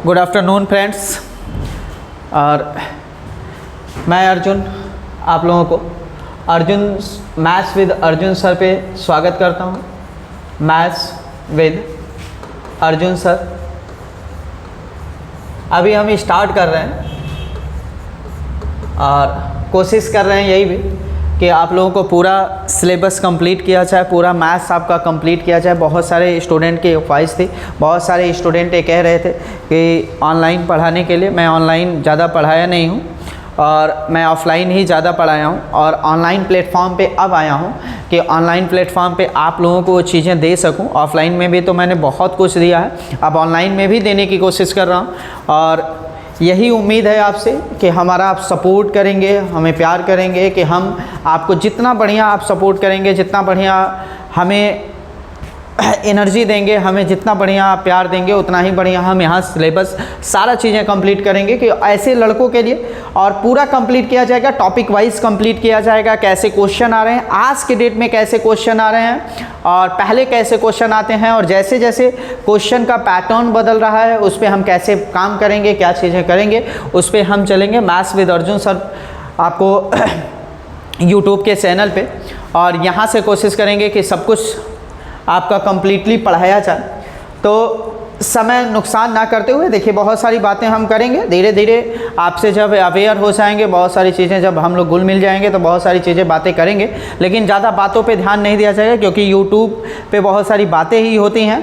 Good afternoon friends. और मैं अर्जुन आप लोगों को Arjun maths with Arjun sir पे स्वागत करता हूँ। मैथ्स विद अर्जुन सर अभी हम स्टार्ट कर रहे हैं और कोशिश कर रहे हैं यही भी कि आप लोगों को पूरा सिलेबस कंप्लीट किया जाए, पूरा मैथ्स आपका कंप्लीट किया जाए। बहुत सारे स्टूडेंट की ख्वाहिश थी, बहुत सारे स्टूडेंट ये कह रहे थे कि ऑनलाइन पढ़ाने के लिए। मैं ऑनलाइन ज़्यादा पढ़ाया नहीं हूँ और मैं ऑफ़लाइन ही ज़्यादा पढ़ाया हूँ और ऑनलाइन प्लेटफॉर्म पे अब आया हूँ कि ऑनलाइन प्लेटफॉर्म पे आप लोगों को वो चीज़ें दे सकूँ। ऑफ़लाइन में भी तो मैंने बहुत कुछ दिया है, अब ऑनलाइन में भी देने की कोशिश कर रहा हूँ और यही उम्मीद है आपसे कि हमारा आप सपोर्ट करेंगे, हमें प्यार करेंगे, कि हम आपको जितना बढ़िया आप सपोर्ट करेंगे, जितना बढ़िया हमें एनर्जी देंगे, हमें जितना बढ़िया आप प्यार देंगे, उतना ही बढ़िया हम यहाँ सिलेबस सारा चीज़ें कंप्लीट करेंगे कि ऐसे लड़कों के लिए। और पूरा कंप्लीट किया जाएगा, टॉपिक वाइज कंप्लीट किया जाएगा। कैसे क्वेश्चन आ रहे हैं आज के डेट में, कैसे क्वेश्चन आ रहे हैं और पहले कैसे क्वेश्चन आते हैं, और जैसे जैसे क्वेश्चन का पैटर्न बदल रहा है उस पर हम कैसे काम करेंगे, क्या चीज़ें करेंगे, उस पर हम चलेंगे। मैथ्स विद अर्जुन सर आपको यूट्यूब के चैनल पे, और यहाँ से कोशिश करेंगे कि सब कुछ आपका कंप्लीटली पढ़ाया जाए। तो समय नुकसान ना करते हुए देखिए, बहुत सारी बातें हम करेंगे धीरे धीरे। आपसे जब अवेयर हो जाएंगे, बहुत सारी चीज़ें जब हम लोग घुल मिल जाएंगे तो बहुत सारी चीज़ें बातें करेंगे, लेकिन ज़्यादा बातों पे ध्यान नहीं दिया जाएगा क्योंकि यूट्यूब पे बहुत सारी बातें ही होती हैं,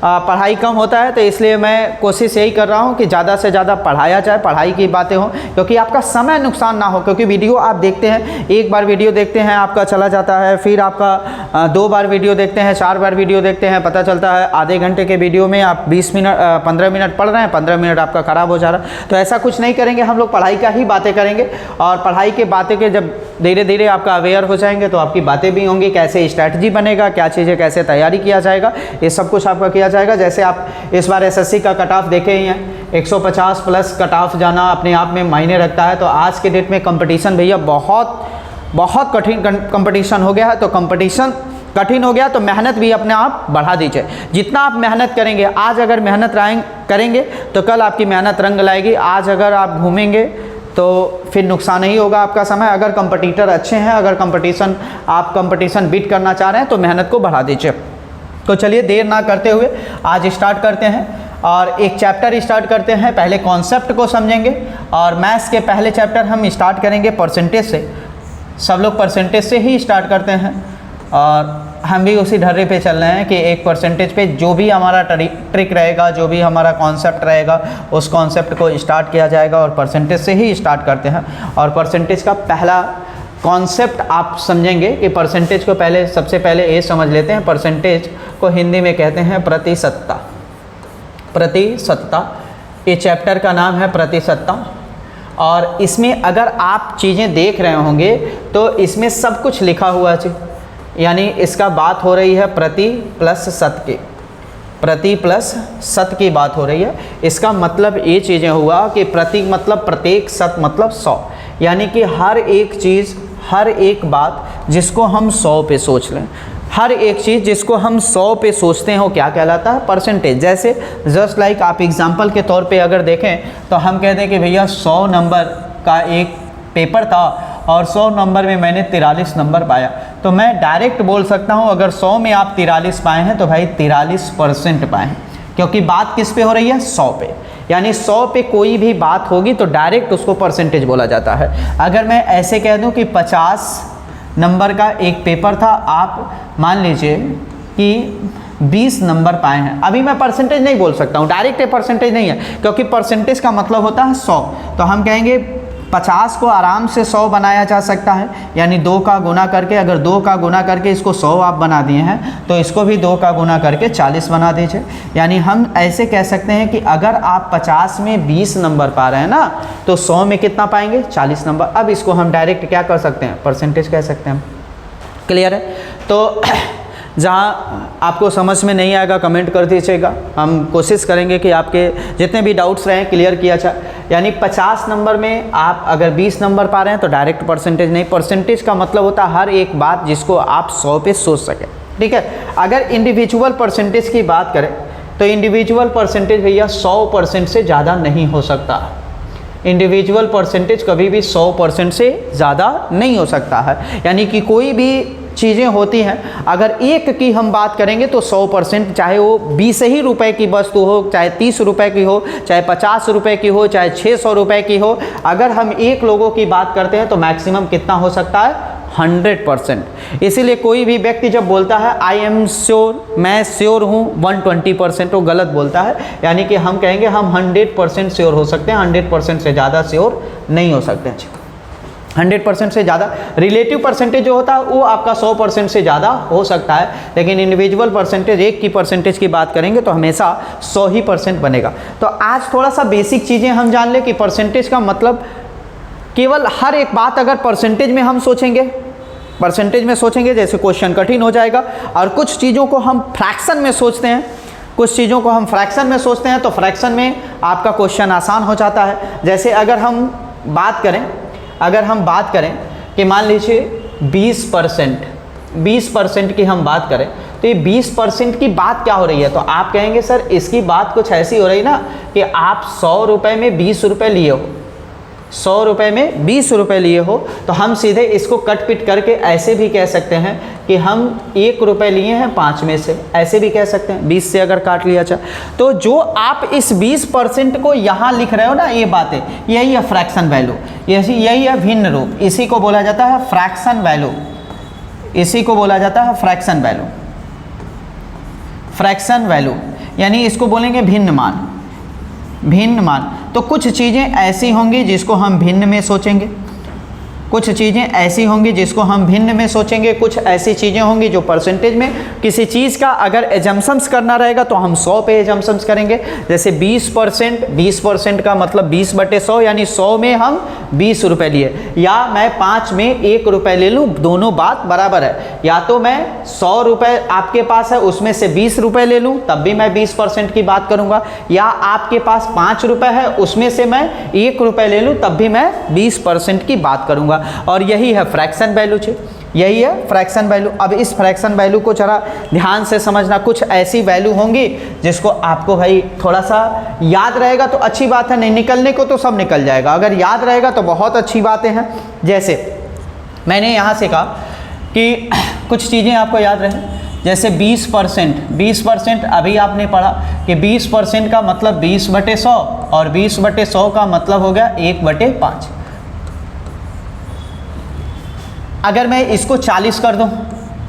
पढ़ाई कम होता है। तो इसलिए मैं कोशिश यही कर रहा हूँ कि ज़्यादा से ज़्यादा पढ़ाया जाए, पढ़ाई की बातें हों, क्योंकि आपका समय नुकसान ना हो। क्योंकि वीडियो आप देखते हैं, एक बार वीडियो देखते हैं आपका चला जाता है, फिर आपका 2 बार वीडियो देखते हैं, 4 बार वीडियो देखते हैं, पता चलता है आधे घंटे के वीडियो में आप 15 मिनट पढ़ रहे हैं, 15 मिनट आपका ख़राब हो जा रहा है। तो ऐसा कुछ नहीं करेंगे, हम लोग पढ़ाई का ही बातें करेंगे। और पढ़ाई के बातें के जब धीरे धीरे आपका अवेयर हो जाएंगे तो आपकी बातें भी होंगी, कैसे स्ट्रैटेजी बनेगा, क्या चीज़ें कैसे तैयारी किया जाएगा, ये सब कुछ आपका किया जाएगा। जैसे आप इस बार एसएससी का कट ऑफ देखे ही हैं, 150 प्लस कट ऑफ जाना अपने आप में मायने रखता है। तो आज के डेट में कंपटीशन भैया बहुत कठिन कंपटीशन हो गया है। तो कंपटीशन कठिन हो गया तो मेहनत भी अपने आप बढ़ा दीजिए। जितना आप मेहनत करेंगे, आज अगर मेहनत करेंगे तो कल आपकी मेहनत रंग लाएगी। आज अगर आप घूमेंगे तो फिर नुकसान ही होगा आपका समय। अगर कंपटीटर अच्छे हैं, अगर आप कंपटीशन बीट करना चाह रहे हैं तो मेहनत को बढ़ा दीजिए। तो चलिए देर ना करते हुए आज स्टार्ट करते हैं और एक चैप्टर स्टार्ट करते हैं। पहले कॉन्सेप्ट को समझेंगे और मैथ्स के पहले चैप्टर हम स्टार्ट करेंगे परसेंटेज से। सब लोग परसेंटेज से ही स्टार्ट करते हैं और हम भी उसी ढर्रे पे चल रहे हैं कि एक परसेंटेज पे जो भी हमारा ट्रिक रहेगा, जो भी हमारा कॉन्सेप्ट रहेगा, उस कॉन्सेप्ट को स्टार्ट किया जाएगा और परसेंटेज से ही स्टार्ट करते हैं। और परसेंटेज का पहला कॉन्सेप्ट आप समझेंगे कि परसेंटेज को सबसे पहले ये समझ लेते हैं। परसेंटेज को हिंदी में कहते हैं प्रतिशतता। प्रतिशतता, ये चैप्टर का नाम है प्रतिशतता। और इसमें अगर आप चीज़ें देख रहे होंगे तो इसमें सब कुछ लिखा हुआ है, यानी इसका बात हो रही है प्रति प्लस शत की, प्रति प्लस शत की बात हो रही है। इसका मतलब ये चीज़ें हुआ कि प्रति मतलब प्रत्येक, शत मतलब 100, यानी कि हर एक चीज़, हर एक बात जिसको हम 100 पे सोच लें, हर एक चीज़ जिसको हम 100 पे सोचते हैं वो क्या कहलाता है? परसेंटेज। जैसे जस्ट लाइक आप एग्जांपल के तौर पे अगर देखें तो हम कहते हैं कि भैया 100 नंबर का एक पेपर था और 100 नंबर में मैंने 43 नंबर पाया, तो मैं डायरेक्ट बोल सकता हूँ अगर 100 में आप 43 पाए हैं तो भाई 43% पाए हैं, क्योंकि बात किस पे हो रही है? 100 पे। यानी 100 पे कोई भी बात होगी तो डायरेक्ट उसको परसेंटेज बोला जाता है। अगर मैं ऐसे कह दूं कि 50 नंबर का एक पेपर था, आप मान लीजिए कि 20 नंबर पाए हैं, अभी मैं परसेंटेज नहीं बोल सकता हूँ, डायरेक्ट ये परसेंटेज नहीं है, क्योंकि परसेंटेज का मतलब होता है 100। तो हम कहेंगे 50 को आराम से 100 बनाया जा सकता है, यानी 2 का गुना करके, अगर 2 का गुना करके इसको 100 आप बना दिए हैं तो इसको भी 2 का गुना करके 40 बना दीजिए। यानी हम ऐसे कह सकते हैं कि अगर आप 50 में 20 नंबर पा रहे हैं ना, तो 100 में कितना पाएंगे? 40 नंबर। अब इसको हम डायरेक्ट क्या कर सकते हैं? परसेंटेज कह सकते हैं। क्लियर है? तो जहाँ आपको समझ में नहीं आएगा कमेंट कर दीजिएगा, हम कोशिश करेंगे कि आपके जितने भी डाउट्स रहें क्लियर किया जाए। यानी 50 नंबर में आप अगर 20 नंबर पा रहे हैं तो डायरेक्ट परसेंटेज नहीं। परसेंटेज का मतलब होता है हर एक बात जिसको आप 100 पे सोच सकें। ठीक है? अगर इंडिविजुअल परसेंटेज की बात करें तो इंडिविजुअल परसेंटेज भैया 100% से ज़्यादा नहीं हो सकता। इंडिविजुअल परसेंटेज कभी भी 100% से ज़्यादा नहीं हो सकता है। यानी कि कोई भी चीज़ें होती हैं, अगर एक की हम बात करेंगे तो 100%, चाहे वो 20 ही रुपए की वस्तु हो, चाहे 30 रुपए की हो, चाहे 50 रुपए की हो, चाहे 600 रुपए की हो, अगर हम एक लोगों की बात करते हैं तो मैक्सिमम कितना हो सकता है? 100%। इसीलिए कोई भी व्यक्ति जब बोलता है आई एम श्योर, मैं श्योर हूँ 120%, वो गलत बोलता है। यानी कि हम कहेंगे हम 100% श्योर हो सकते हैं, 100% से ज़्यादा श्योर नहीं हो सकते हैं। 100% से ज़्यादा रिलेटिव परसेंटेज जो होता है वो आपका 100% से ज़्यादा हो सकता है, लेकिन इंडिविजुअल परसेंटेज, एक की परसेंटेज की बात करेंगे तो हमेशा 100% बनेगा। तो आज थोड़ा सा बेसिक चीज़ें हम जान लें कि परसेंटेज का मतलब, केवल हर एक बात अगर परसेंटेज में हम सोचेंगे, परसेंटेज में सोचेंगे जैसे क्वेश्चन कठिन हो जाएगा। और कुछ चीज़ों को हम फ्रैक्शन में सोचते हैं, कुछ चीज़ों को हम फ्रैक्शन में सोचते हैं तो फ्रैक्शन में आपका क्वेश्चन आसान हो जाता है। जैसे अगर हम बात करें कि मान लीजिए 20% की हम बात करें तो ये 20% की बात क्या हो रही है? तो आप कहेंगे सर इसकी बात कुछ ऐसी हो रही ना कि आप 100 रुपये में 20 रुपये लिए हो, 100 रुपये में 20 रुपये लिए हो, तो हम सीधे इसको कट पिट करके ऐसे भी कह सकते हैं कि हम 1 रुपये लिए हैं 5 में से, ऐसे भी कह सकते हैं 20 से अगर काट लिया जाए। तो जो आप इस 20% को यहाँ लिख रहे हो ना, ये बातें, यही है फ्रैक्शन वैल्यू, यही है भिन्न रूप, इसी को बोला जाता है फ्रैक्शन वैल्यू, इसी को बोला जाता है फ्रैक्शन वैल्यू। फ्रैक्शन वैल्यू यानी इसको बोलेंगे भिन्न मान, भिन्न मान। तो कुछ चीज़ें ऐसी होंगी जिसको हम भिन्न में सोचेंगे, कुछ चीज़ें ऐसी होंगी जिसको हम भिन्न में सोचेंगे, कुछ ऐसी चीज़ें होंगी जो परसेंटेज में किसी चीज़ का अगर एजम्पशंस करना रहेगा तो हम 100 पे एजम्पशंस करेंगे। जैसे 20% का मतलब 20/100 यानी 100 में हम 20 रुपये लिए, या मैं 5 में 1 रुपये ले लूँ, दोनों बात बराबर है। या तो मैं 100 रुपये आपके पास है उसमें से 20 रुपये ले लूँ तब भी मैं 20% की बात करूँगा, या आपके पास 5 रुपये है उसमें से मैं 1 रुपये ले लूँ तब भी मैं 20% की बात करूँगा। और यही है फ्रैक्शन वैल्यू, यही है फ्रैक्शन वैल्यू। अब इस फ्रैक्शन वैल्यू को जरा ध्यान से समझना, कुछ ऐसी वैल्यू होंगी जिसको आपको भाई थोड़ा सा याद रहेगा तो अच्छी बात है, नहीं निकलने को तो सब निकल जाएगा, अगर याद रहेगा तो बहुत अच्छी बातें हैं। जैसे मैंने यहाँ से कहा कि कुछ चीज़ें आपको याद रहे, जैसे 20% अभी आपने पढ़ा कि 20% का मतलब 20/100 और 20/100 का मतलब हो गया 1/5। अगर मैं इसको 40 कर दूं,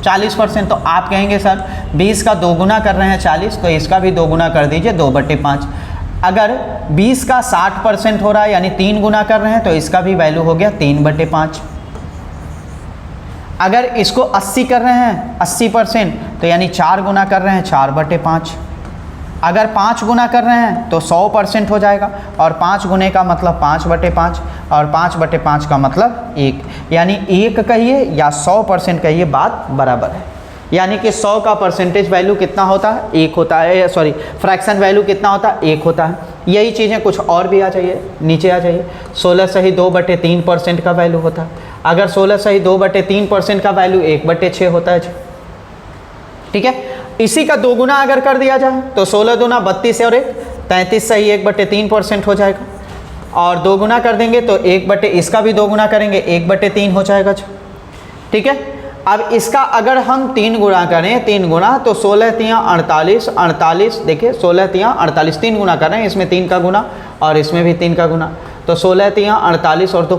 40%, तो आप कहेंगे सर 20 का 2 गुना कर रहे हैं 40, तो इसका भी 2 गुना कर दीजिए 2/5। अगर 20 का 60% हो रहा है यानी 3 गुना कर रहे हैं तो इसका भी वैल्यू हो गया 3/5। अगर इसको 80 कर रहे हैं 80%, तो यानी 4 गुना कर रहे हैं 4/5। अगर 5 गुना कर रहे हैं तो 100% हो जाएगा, और 5 गुने का मतलब 5/5 और 5/5 का मतलब 1, यानी 1 कहिए या 100% कहिए, बात बराबर है। यानी कि 100 का परसेंटेज वैल्यू कितना होता है? 1 होता है, सॉरी फ्रैक्शन वैल्यू कितना होता है? 1 होता है। यही चीज़ें कुछ और भी आ जाइए, नीचे आ जाइए। 16 सही 2/3% का वैल्यू होता है। अगर 16 सही 2/3% का वैल्यू 1/6 होता है। ठीक है, इसी का 2 गुना अगर कर दिया जाए तो 16 दूना 32 और 1 33 सही 1/3% हो जाएगा, और 2 गुना कर देंगे तो इसका भी 2 गुना करेंगे 1/3 हो जाएगा। ठीक है, अब इसका अगर हम 3 गुना करें, 3 गुना, तो 16 तियाँ 48, 48 देखिए 16 तियाँ 48, 3 गुना कर रहे हैं, इसमें 3 का गुना और इसमें भी 3 का गुना, तो 16 तियाँ 48 और 2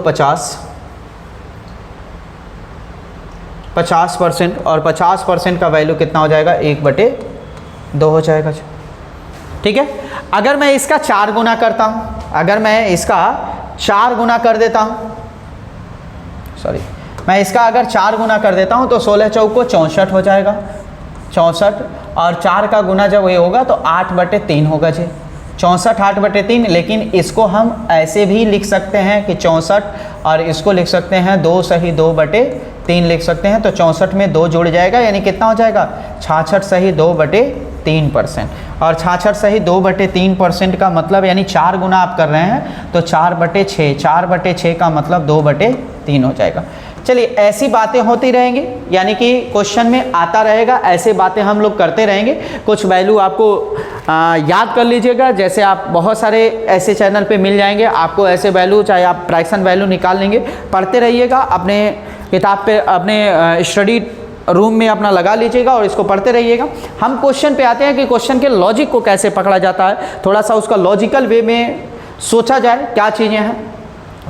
50%, और 50% का वैल्यू कितना हो जाएगा? 1/2 हो जाएगा। ठीक है, अगर मैं इसका 4 गुना करता हूँ, अगर मैं इसका 4 गुना कर देता हूँ, सॉरी मैं इसका अगर 4 गुना कर देता हूँ तो 16 चौको 64 हो जाएगा, 64, और 4 का गुना जब ये होगा तो 8/3 होगा जी, 64 8/3। लेकिन इसको हम ऐसे भी लिख सकते हैं कि 64, और इसको लिख सकते हैं 2 सही 2/3 लिख सकते हैं, तो 64 में 2 जुड़ जाएगा, यानी कितना हो जाएगा? 66 सही 2/3%, और 66 सही 2/3% का मतलब यानी 4 गुना आप कर रहे हैं तो 4/6, 4/6 का मतलब 2/3 हो जाएगा। चलिए, ऐसी बातें होती रहेंगी, यानी कि क्वेश्चन में आता रहेगा, ऐसे बातें हम लोग करते रहेंगे। कुछ वैल्यू आपको याद कर लीजिएगा। जैसे आप बहुत सारे ऐसे चैनल पे मिल जाएंगे, आपको ऐसे वैल्यू, चाहे आप फ्रैक्शन वैल्यू निकाल लेंगे, पढ़ते रहिएगा, अपने किताब पे अपने स्टडी रूम में अपना लगा लीजिएगा और इसको पढ़ते रहिएगा। हम क्वेश्चन पे आते हैं कि क्वेश्चन के लॉजिक को कैसे पकड़ा जाता है, थोड़ा सा उसका लॉजिकल वे में सोचा जाए क्या चीज़ें हैं।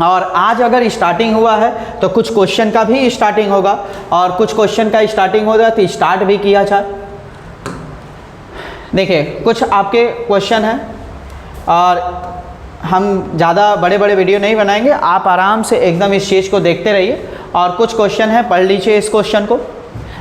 और आज अगर स्टार्टिंग हुआ है तो कुछ क्वेश्चन का भी स्टार्टिंग होगा, और कुछ क्वेश्चन का स्टार्टिंग होगा तो स्टार्ट भी किया जाए। देखिए कुछ आपके क्वेश्चन हैं और हम ज़्यादा बड़े बड़े वीडियो नहीं बनाएंगे, आप आराम से एकदम इस चीज़ को देखते रहिए। और कुछ क्वेश्चन है, पढ़ लीजिए इस क्वेश्चन को।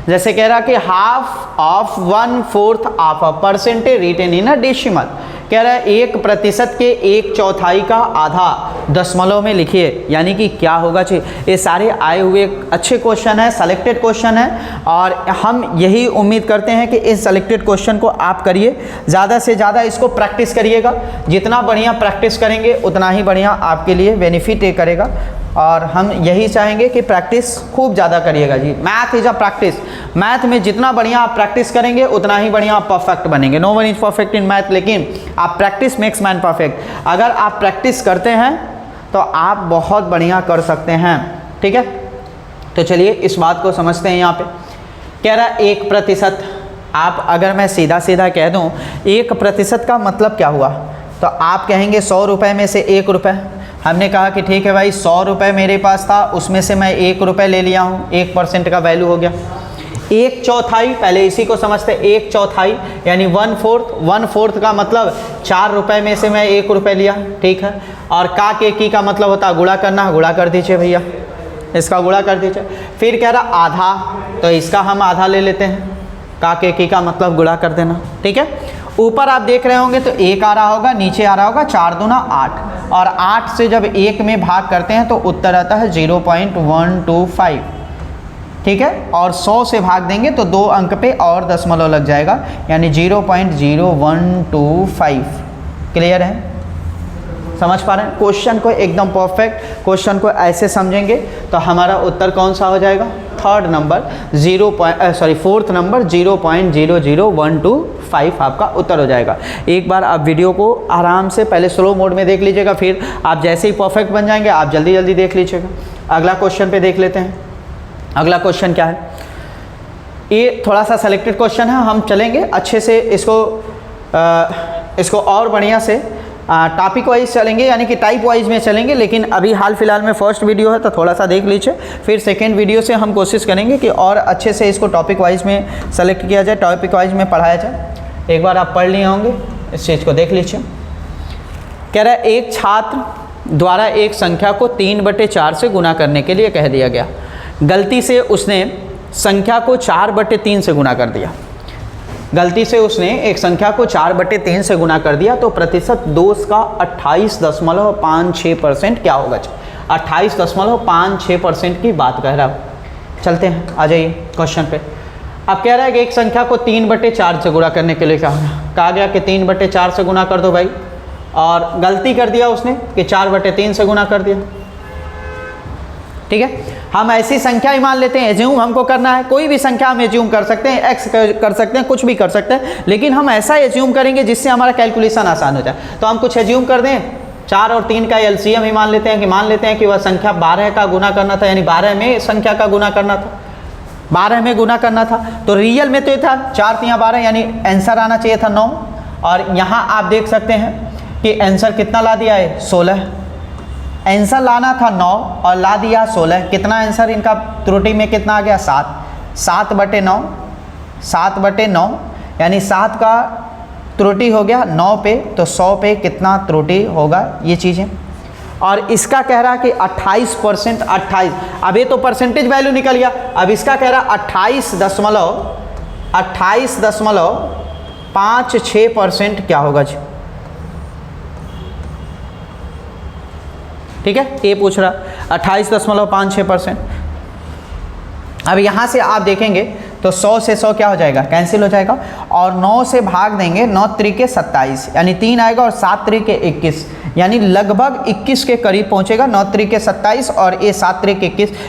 जैसे कह रहा कि half of 1/4 of a percentage written in a decimal, कह रहा है 1% के 1/4 का आधा दशमलव में लिखिए, यानी कि क्या होगा चाहिए। ये सारे आए हुए अच्छे क्वेश्चन है, सेलेक्टेड क्वेश्चन है, और हम यही उम्मीद करते हैं कि इस सेलेक्टेड क्वेश्चन को आप करिए, ज़्यादा से ज़्यादा इसको प्रैक्टिस करिएगा। जितना बढ़िया प्रैक्टिस करेंगे उतना ही बढ़िया आपके लिए बेनिफिट ये करेगा, और हम यही चाहेंगे कि प्रैक्टिस खूब ज़्यादा करिएगा जी। Math is a practice, math में जितना बढ़िया आप प्रैक्टिस करेंगे उतना ही बढ़िया आप परफेक्ट बनेंगे। No one is perfect in math, लेकिन आप प्रैक्टिस मेक्स मैन परफेक्ट। अगर आप प्रैक्टिस करते हैं तो आप बहुत बढ़िया कर सकते हैं, ठीक है। तो चलिए इस बात को समझते हैं। यहाँ पे कह रहा 1%, आप अगर मैं सीधा सीधा कह दूँ 1% का मतलब क्या हुआ, तो आप कहेंगे 100 रुपये में से 1 रुपये। हमने कहा कि ठीक है भाई 100 रुपये मेरे पास था, उसमें से मैं 1 रुपये ले लिया हूँ, 1% का वैल्यू हो गया। 1/4, पहले इसी को समझते, 1/4 यानी 1/4 का मतलब 4 रुपये में से मैं 1 रुपये लिया, ठीक है। और का के की का मतलब होता है गुणा करना, गुणा कर दीजिए भैया, इसका गुणा कर दीजिए। फिर कह रहा आधा, तो इसका हम आधा ले लेते हैं, का के की का मतलब गुणा कर देना, ठीक है। ऊपर आप देख रहे होंगे तो 1 आ रहा होगा, नीचे आ रहा होगा 4 दूना 8, और 8 से जब 1 में भाग करते हैं तो उत्तर आता है 0.125, ठीक है। और 100 से भाग देंगे तो 2 अंक पे और दशमलव लग जाएगा, यानी 0.0125। क्लियर है, समझ पा रहे हैं क्वेश्चन को एकदम परफेक्ट। क्वेश्चन को ऐसे समझेंगे तो हमारा उत्तर कौन सा हो जाएगा, फोर्थ नंबर 0.00125 आपका उत्तर हो जाएगा। एक बार आप वीडियो को आराम से पहले स्लो मोड में देख लीजिएगा, फिर आप जैसे ही परफेक्ट बन जाएंगे आप जल्दी जल्दी देख लीजिएगा। अगला क्वेश्चन पे देख लेते हैं। अगला क्वेश्चन क्या है, ये थोड़ा सा सेलेक्टेड क्वेश्चन है, हम चलेंगे अच्छे से इसको और बढ़िया से टॉपिक वाइज चलेंगे, यानी कि टाइप वाइज में चलेंगे। लेकिन अभी हाल फिलहाल में फर्स्ट वीडियो है तो थोड़ा सा देख लीजिए, फिर सेकंड वीडियो से हम कोशिश करेंगे कि और अच्छे से इसको टॉपिक वाइज में सेलेक्ट किया जाए, टॉपिक वाइज में पढ़ाया जाए। एक बार आप पढ़ लिए होंगे, इस चीज़ को देख लीजिए। कह रहा है एक छात्र द्वारा एक संख्या को 3/4 से गुना करने के लिए कह दिया गया, गलती से उसने संख्या को 4/3 से गुना कर दिया। गलती से उसने एक संख्या को 4/3 से गुना कर दिया तो प्रतिशत दोष का 28.56% क्या होगा। 28.56% की बात कह रहा हूँ। चलते हैं, आ जाइए क्वेश्चन पे। अब कह रहा है कि एक संख्या को 3/4 से गुणा करने के लिए कहा गया कि 3/4 से गुणा कर दो भाई, और गलती कर दिया उसने कि 4/3 से गुणा कर दिया, ठीक है। हम ऐसी संख्या ही मान लेते हैं, एज्यूम हमको करना है, कोई भी संख्या हम एज्यूम कर सकते हैं, एक्स कर सकते हैं, कुछ भी कर सकते हैं, लेकिन हम ऐसा एज्यूम करेंगे जिससे हमारा कैलकुलेशन आसान हो जाए। तो हम कुछ एज्यूम कर दें, 4 और 3 का एलसीएम ही मान लेते हैं कि वह संख्या 12 का गुना करना था, यानी 12 में संख्या का गुना करना था, 12 में गुना करना था। तो रियल में तो ये था 4 3 12, यानी आंसर आना चाहिए था 9। और यहाँ आप देख सकते हैं कि आंसर कितना ला दिया है, 16। आंसर लाना था 9 और ला दिया 16। कितना आंसर इनका त्रुटि में कितना आ गया, 7। 7/9, 7/9 यानी 7 का त्रुटि हो गया 9 पे, तो 100 पे कितना त्रुटि होगा, ये चीज़ें। और इसका कह रहा कि 28%, 28, अब ये तो परसेंटेज वैल्यू निकल गया। अब इसका कह रहा 28.56% क्या होगा जी, ठीक है। ये पूछ रहा 28.56%। अब यहाँ से आप देखेंगे तो 100 से 100 क्या हो जाएगा, कैंसिल हो जाएगा, और 9 से भाग देंगे, 9 त्रिके 27, यानी 3 आएगा, और 7 त्रिके 21, यानी लगभग 21 के करीब पहुंचेगा। 9 तरीके 27 और ये 7 तरीके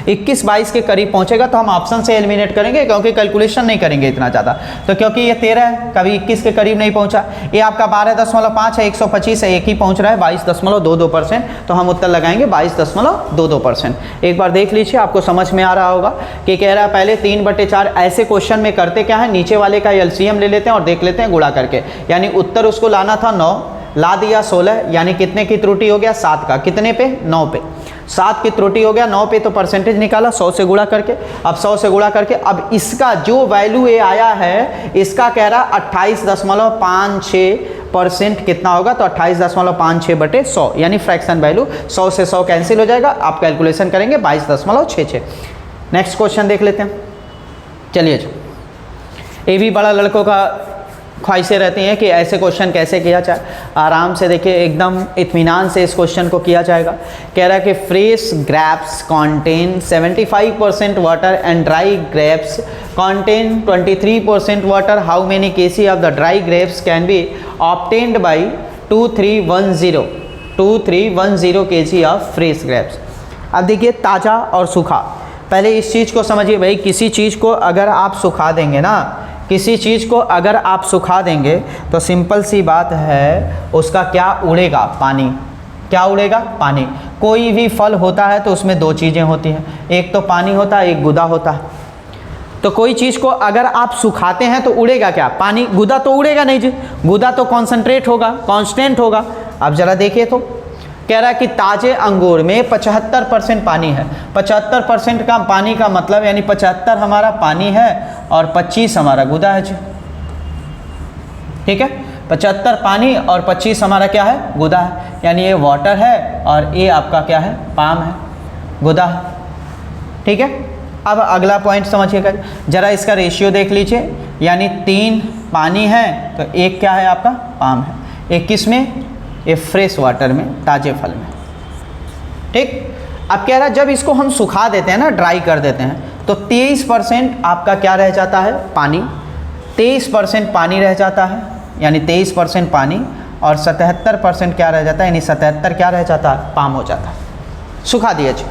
21 22 के करीब पहुंचेगा तो हम ऑप्शन से एलिमिनेट करेंगे, क्योंकि कैलकुलेशन नहीं करेंगे इतना ज़्यादा। तो क्योंकि ये 13 है, कभी 21 के करीब नहीं पहुंचा। ये आपका 12.5 है, 125 है, एक ही पहुंच रहा है 22.22%, तो हम उत्तर लगाएंगे 22.22%। एक बार देख लीजिए, आपको समझ में आ रहा होगा कि कह रहा है पहले 3/4। ऐसे क्वेश्चन में करते क्या है, नीचे वाले का एलसीएम ले लेते हैं और देख लेते हैं गुणा करके। यानी उत्तर उसको लाना था 9, ला दिया 16, यानी कितने की त्रुटि हो गया 7 का, कितने पे 9 पे 7 की त्रुटि हो गया 9 पे, तो परसेंटेज निकाला 100 से गुणा करके। अब 100 से गुणा करके अब इसका जो वैल्यू ये आया है इसका कह रहा 28.56% कितना होगा, तो 28.56/100 यानी फ्रैक्शन वैल्यू 100 से 100 कैंसिल हो जाएगा। आप कैलकुलेशन करेंगे 22.66। नेक्स्ट क्वेश्चन देख लेते हैं। चलिए जी, ये भी बड़ा लड़कों का ख्वाहिशें रहती हैं कि ऐसे क्वेश्चन कैसे किया जाए। आराम से देखिए, एकदम इत्मीनान से इस क्वेश्चन को किया जाएगा। कह रहा है कि fresh grapes contain 75% water and dry grapes contain 23% water. How many KG of the dry grapes can be obtained by 2310 KG of fresh grapes. अब देखिए, ताज़ा और सूखा, पहले इस चीज़ को समझिए भाई। किसी चीज़ को अगर आप सुखा देंगे ना, किसी चीज़ को अगर आप सुखा देंगे तो सिंपल सी बात है, उसका क्या उड़ेगा, पानी। क्या उड़ेगा, पानी। कोई भी फल होता है तो उसमें दो चीज़ें होती हैं, एक तो पानी होता है, एक गुदा होता है। तो कोई चीज़ को अगर आप सुखाते हैं तो उड़ेगा क्या, पानी। गुदा तो उड़ेगा नहीं जी, गुदा तो कॉन्सेंट्रेट होगा, कांस्टेंट होगा। अब ज़रा देखिए, तो कह रहा है कि ताज़े अंगूर में 75% पानी है। 75% का पानी का मतलब यानी 75 हमारा पानी है और 25 हमारा गुदा है जी, ठीक है। 75 पानी और 25 हमारा क्या है, गुदा है। यानी ये वाटर है और ये आपका क्या है, पाम है, गुदा है, ठीक है। अब अगला पॉइंट समझिएगा, ज़रा इसका रेशियो देख लीजिए। यानी 3 पानी है तो 1 क्या है आपका, पाम है। 1 किस में, ये फ्रेश वाटर में, ताज़े फल में, ठीक। अब कह रहा है जब इसको हम सुखा देते हैं ना, ड्राई कर देते हैं, तो 23% आपका क्या रह जाता है, पानी। 23% पानी रह जाता है, यानी 23% पानी, और 77% क्या रह जाता है, यानी 77 क्या रह जाता है, पाम हो जाता है, सुखा दिया जी।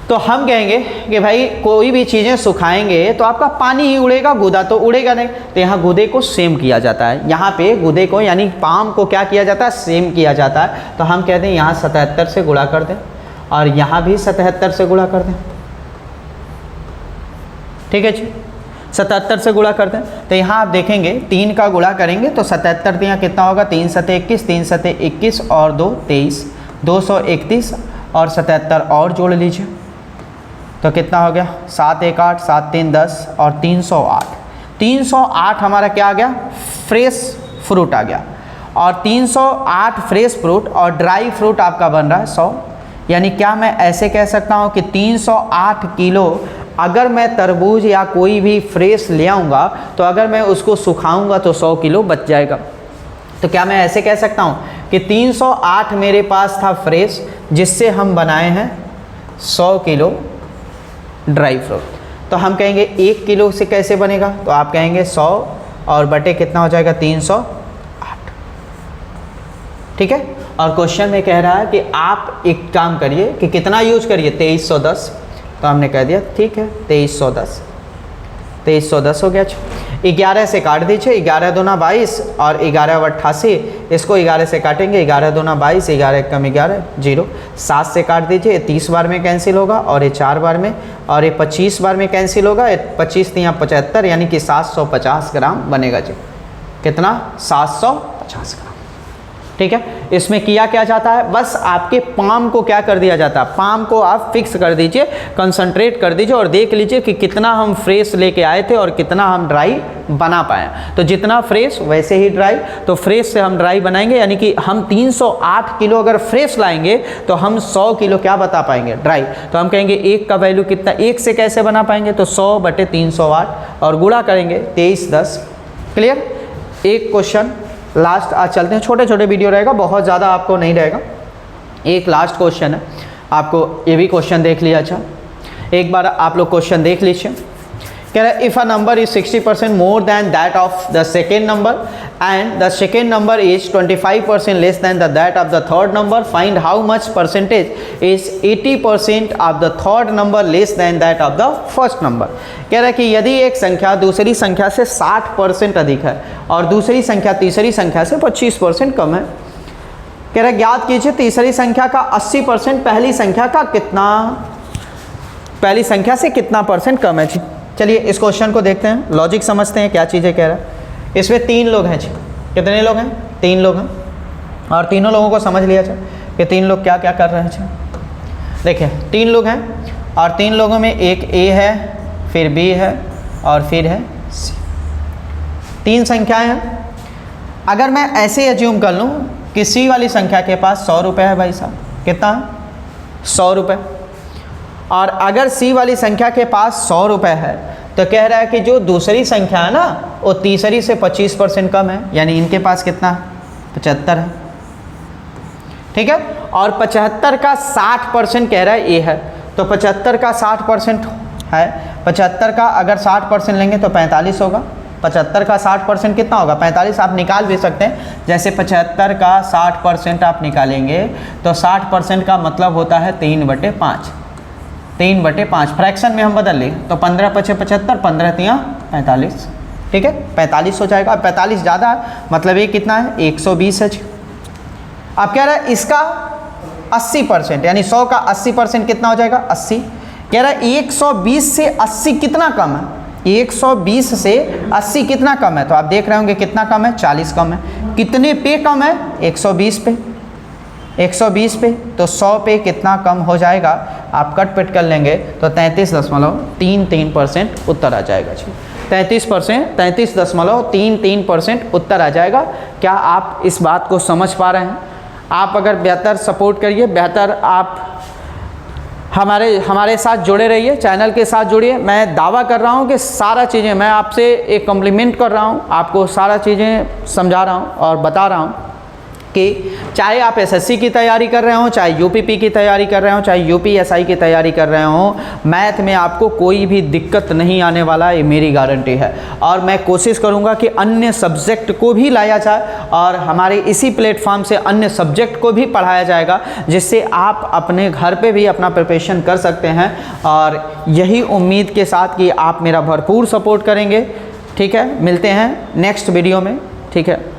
तो हम कहेंगे कि भाई कोई भी चीज़ें सुखाएंगे तो आपका पानी ही उड़ेगा, गुदा तो उड़ेगा नहीं। तो यहाँ गुदे को सेम किया जाता है, यहाँ पे गुदे को यानी पाम को क्या किया जाता है, सेम किया जाता है। तो हम कहते हैं यहाँ 77 से गुणा कर दें और यहाँ भी 77 से गुणा कर दें, ठीक है जी। 77 से गुणा कर दें तो यहाँ आप देखेंगे 3 का गुणा करेंगे तो 77 यहाँ कितना होगा, 3 सते 21, 3 सते 21 और 2 23, 231 और 77 और जोड़ लीजिए तो कितना हो गया, 7 1 8, 7 3 10 और 308। 308 हमारा क्या आ गया, फ्रेश फ्रूट आ गया। और 308 फ्रेश फ्रूट और ड्राई फ्रूट आपका बन रहा है 100। यानी क्या मैं ऐसे कह सकता हूँ कि 308 किलो अगर मैं तरबूज या कोई भी फ्रेश ले आऊँगा तो अगर मैं उसको सुखाऊँगा तो 100 किलो बच जाएगा। तो क्या मैं ऐसे कह सकता हूँ कि 308 मेरे पास था फ्रेश, जिससे हम बनाए हैं 100 किलो ड्राई फ्रूट। तो हम कहेंगे 1 किलो से कैसे बनेगा, तो आप कहेंगे 100 और बटे कितना हो जाएगा, 308, ठीक है। और क्वेश्चन में कह रहा है कि आप एक काम करिए कि कितना यूज करिए, 2310। तो हमने कह दिया ठीक है 2310, 2310 हो गया। 11 से काट दीजिए, 11 दूना 22 और 11 88, इसको 11 से काटेंगे, 11 दूना 22, 11 कम 11 0। 7 से काट दीजिए, 30 बार में कैंसिल होगा और ये 4 बार में, और ये 25 बार में कैंसिल होगा। 25 3 75 यानी कि 750 ग्राम बनेगा जी। कितना, 750 ग्राम, ठीक है। इसमें किया क्या जाता है, बस आपके पाम को क्या कर दिया जाता है, पाम को आप फिक्स कर दीजिए, कंसंट्रेट कर दीजिए और देख लीजिए कि कितना हम फ्रेश लेके आए थे और कितना हम ड्राई बना पाए। तो जितना फ्रेश वैसे ही ड्राई, तो फ्रेश से हम ड्राई बनाएंगे, यानी कि हम 308 किलो अगर फ्रेश लाएंगे तो हम 100 किलो क्या बता पाएंगे, ड्राई। तो हम कहेंगे 1 का वैल्यू कितना, 1 से कैसे बना पाएंगे, तो 100 बटे 308 और गुणा करेंगे 2310। क्लियर। एक क्वेश्चन लास्ट आज चलते हैं, छोटे छोटे वीडियो रहेगा, बहुत ज़्यादा आपको नहीं रहेगा। एक लास्ट क्वेश्चन है, आपको ये भी क्वेश्चन देख लिया। अच्छा, एक बार आप लोग क्वेश्चन देख लीजिए। कह रहा है if a number is 60% more than that of the second number and the second number is 25% less than that of the third number. Find how much percentage is 80% of the third number less than that of the first number. कह रहा है कि यदि एक संख्या दूसरी संख्या से 60% अधिक है और दूसरी संख्या तीसरी संख्या से 25% कम है। कह रहा है ज्ञात कीजिए तीसरी संख्या का 80% पहली संख्या का कितना, पहली संख्या से कितना परसेंट कम है जी। चलिए इस क्वेश्चन को देखते हैं, लॉजिक समझते हैं क्या चीज़ें कह रहा है। इसमें 3 लोग हैं जी, कितने लोग हैं? 3 लोग हैं, और तीनों लोगों को समझ लिया जाए कि 3 लोग क्या क्या कर रहे हैं जी। देखिए 3 लोग हैं और 3 लोगों में एक ए है, फिर बी है और फिर है सी। 3 संख्याएं हैं। अगर मैं ऐसे एज्यूम कर लूँ कि सी वाली संख्या के पास 100 रुपये है भाई साहब, कितना? 100 रुपये। और अगर सी वाली संख्या के पास 100 रुपये है तो कह रहा है कि जो दूसरी संख्या है ना वो तीसरी से 25% कम है, यानी इनके पास कितना? 75 है। ठीक है, और 75 का 60% कह रहा है ए है, तो 75 का 60% है। 75 का अगर 60% लेंगे तो 45 होगा। 75 का 60% कितना होगा? 45। आप निकाल भी सकते हैं, जैसे 75 का 60% आप निकालेंगे तो 60% का मतलब होता है 3/5। 3/5 फ्रैक्शन में हम बदल लें तो 15 × 5 = 75, 15 × 3 = 45। ठीक है, 45 हो जाएगा। 45 ज़्यादा है, मतलब ये कितना है? 120 है जी। अब कह रहा है इसका 80%, यानी 100 का 80% कितना हो जाएगा? 80। कह रहा है 120 से 80 कितना कम है? 120 से 80 कितना कम है? तो आप देख रहे होंगे कितना कम है? 40 कम है। कितने पे कम है? 120 पे। 120 पे, तो 100 पे कितना कम हो जाएगा? आप कट पिट कर लेंगे तो 33.33% उत्तर आ जाएगा जी। 33.33% उत्तर आ जाएगा। क्या आप इस बात को समझ पा रहे हैं? आप अगर बेहतर सपोर्ट करिए, बेहतर आप हमारे साथ जुड़े रहिए, चैनल के साथ जुड़िए। मैं दावा कर रहा हूँ कि सारा चीज़ें मैं आपसे एक कम्प्लीमेंट कर रहा हूँ, आपको सारा चीज़ें समझा रहा हूँ और बता रहा हूँ कि चाहे आप एसएससी की तैयारी कर रहे हो, चाहे यूपीपी की तैयारी कर रहे हो, चाहे यूपीएसआई की तैयारी कर रहे हो, मैथ में आपको कोई भी दिक्कत नहीं आने वाला, ये मेरी गारंटी है। और मैं कोशिश करूंगा कि अन्य सब्जेक्ट को भी लाया जाए और हमारे इसी प्लेटफॉर्म से अन्य सब्जेक्ट को भी पढ़ाया जाएगा, जिससे आप अपने घर पे भी अपना प्रिपरेशन कर सकते हैं। और यही उम्मीद के साथ कि आप मेरा भरपूर सपोर्ट करेंगे। ठीक है, मिलते हैं नेक्स्ट वीडियो में। ठीक है।